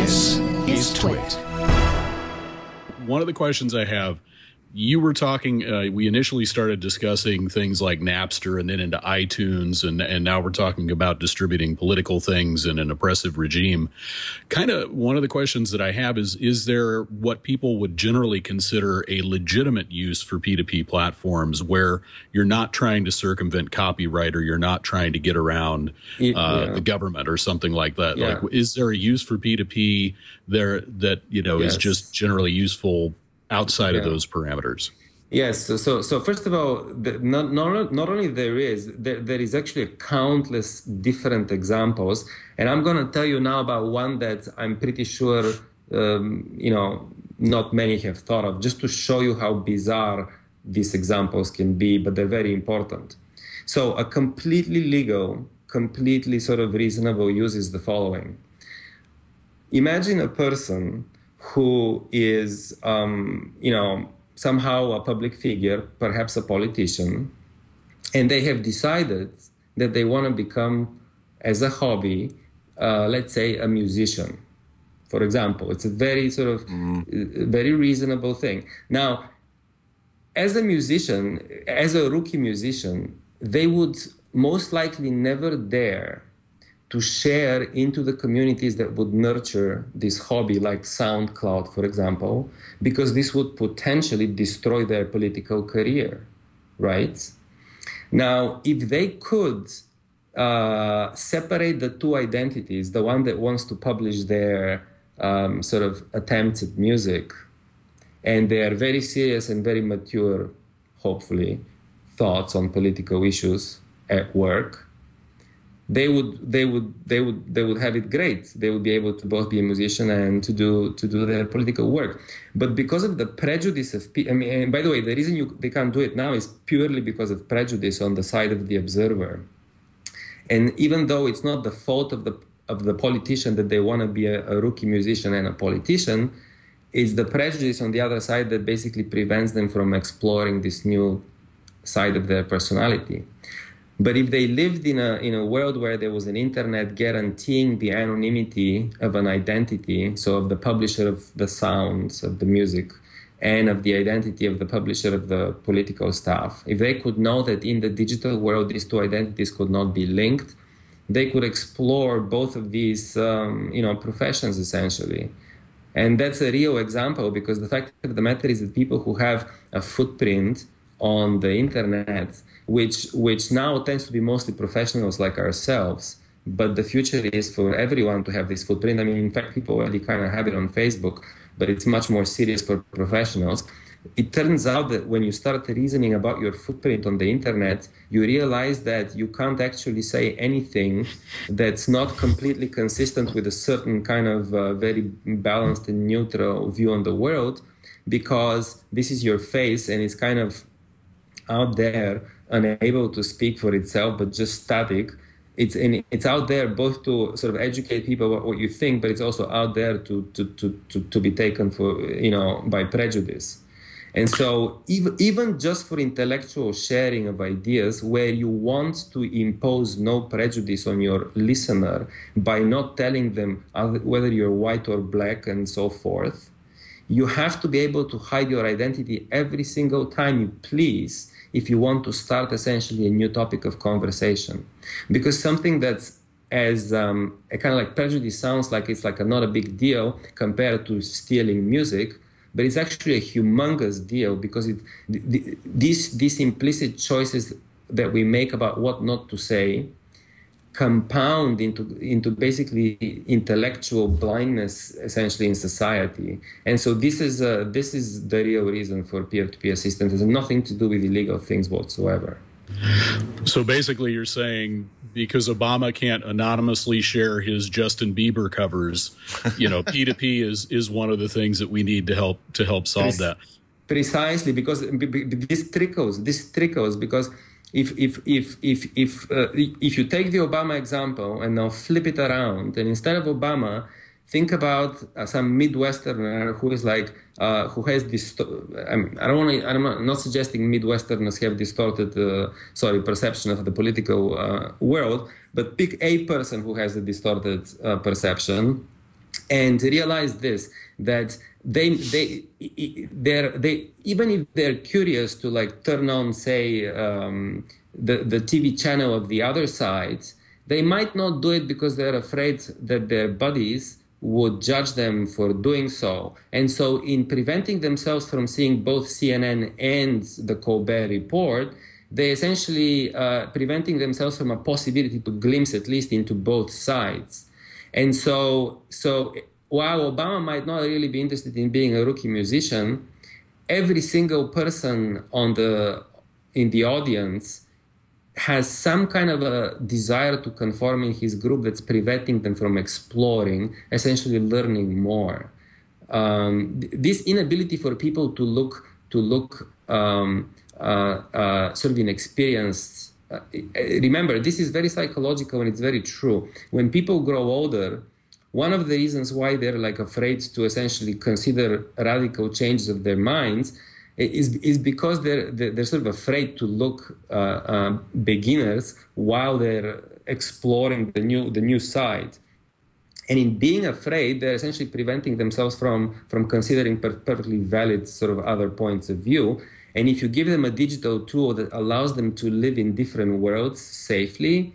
This is Twit. One of the questions I have, you were talking, we initially started discussing things like Napster and then into iTunes, and now we're talking about distributing political things in an oppressive regime. Kind of one of the questions that I have is there what people would generally consider a legitimate use for P2P platforms where you're not trying to circumvent copyright or you're not trying to get around the government or something like that? Yeah. Like, is there a use for P2P there that, is just generally useful outside of those parameters? Yes. So first of all, not only there is actually countless different examples, and I'm going to tell you now about one that I'm pretty sure not many have thought of, just to show you how bizarre these examples can be, but they're very important. So a completely legal, completely sort of reasonable use is the following. Imagine a person who is, somehow a public figure, perhaps a politician, and they have decided that they want to become, as a hobby, let's say, a musician, for example. It's a very sort of very reasonable thing. Now, as a musician, as a rookie musician, they would most likely never dare to share into the communities that would nurture this hobby, like SoundCloud, for example, because this would potentially destroy their political career, right? Now, if they could separate the two identities, the one that wants to publish their sort of attempts at music, and their very serious and very mature, hopefully, thoughts on political issues at work, they would have it great. They would be able to both be a musician and to do their political work. But because of the prejudice of people, and by the way, the reason they can't do it now is purely because of prejudice on the side of the observer. And even though it's not the fault of the politician that they want to be a rookie musician and a politician, it's the prejudice on the other side that basically prevents them from exploring this new side of their personality. But if they lived in a world where there was an internet guaranteeing the anonymity of an identity, so of the publisher of the sounds, of the music, and of the identity of the publisher of the political stuff, if they could know that in the digital world these two identities could not be linked, they could explore both of these professions, essentially. And that's a real example, because the fact of the matter is that people who have a footprint on the internet, which now tends to be mostly professionals like ourselves, but the future is for everyone to have this footprint. I mean, in fact, people already kind of have it on Facebook, but it's much more serious for professionals. It turns out that when you start reasoning about your footprint on the internet, you realize that you can't actually say anything that's not completely consistent with a certain kind of very balanced and neutral view on the world, because this is your face and it's kind of out there, unable to speak for itself, but just static. It's out there both to sort of educate people about what you think, but it's also out there to be taken for, by prejudice. And so even just for intellectual sharing of ideas, where you want to impose no prejudice on your listener by not telling them whether you're white or black and so forth, you have to be able to hide your identity every single time you please, if you want to start essentially a new topic of conversation. Because something that's as a kind of like prejudice sounds like it's like not a big deal compared to stealing music, but it's actually a humongous deal, because these implicit choices that we make about what not to say compound into basically intellectual blindness, essentially, in society. And so this is the real reason for peer-to-peer assistance. It has nothing to do with illegal things whatsoever. So basically you're saying because Obama can't anonymously share his Justin Bieber covers, P2P is one of the things that we need to help solve that. Precisely, because this trickles, because if you take the Obama example and now flip it around, and instead of Obama, think about some Midwesterner who is like who has this. I'm not suggesting Midwesterners have distorted perception of the political world, but pick a person who has a distorted perception, and realize this, that they even if they're curious to like turn on, say, the TV channel of the other side, they might not do it because they're afraid that their buddies would judge them for doing so. And so in preventing themselves from seeing both CNN and the Colbert Report, they essentially preventing themselves from a possibility to glimpse at least into both sides. And so while Obama might not really be interested in being a rookie musician, every single person in the audience has some kind of a desire to conform in his group that's preventing them from exploring, essentially learning more. This inability for people to look sort of inexperienced. Remember, this is very psychological and it's very true. When people grow older, one of the reasons why they're like afraid to essentially consider radical changes of their minds is because they're sort of afraid to look beginners while they're exploring the new side. And in being afraid, they're essentially preventing themselves from considering perfectly valid sort of other points of view. And if you give them a digital tool that allows them to live in different worlds safely,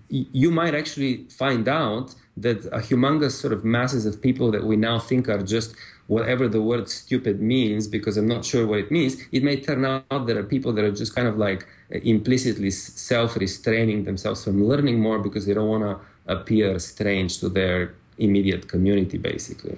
you might actually find out that a humongous sort of masses of people that we now think are just whatever the word stupid means, because I'm not sure what it means, it may turn out there are people that are just kind of like implicitly self-restraining themselves from learning more because they don't want to appear strange to their immediate community, basically.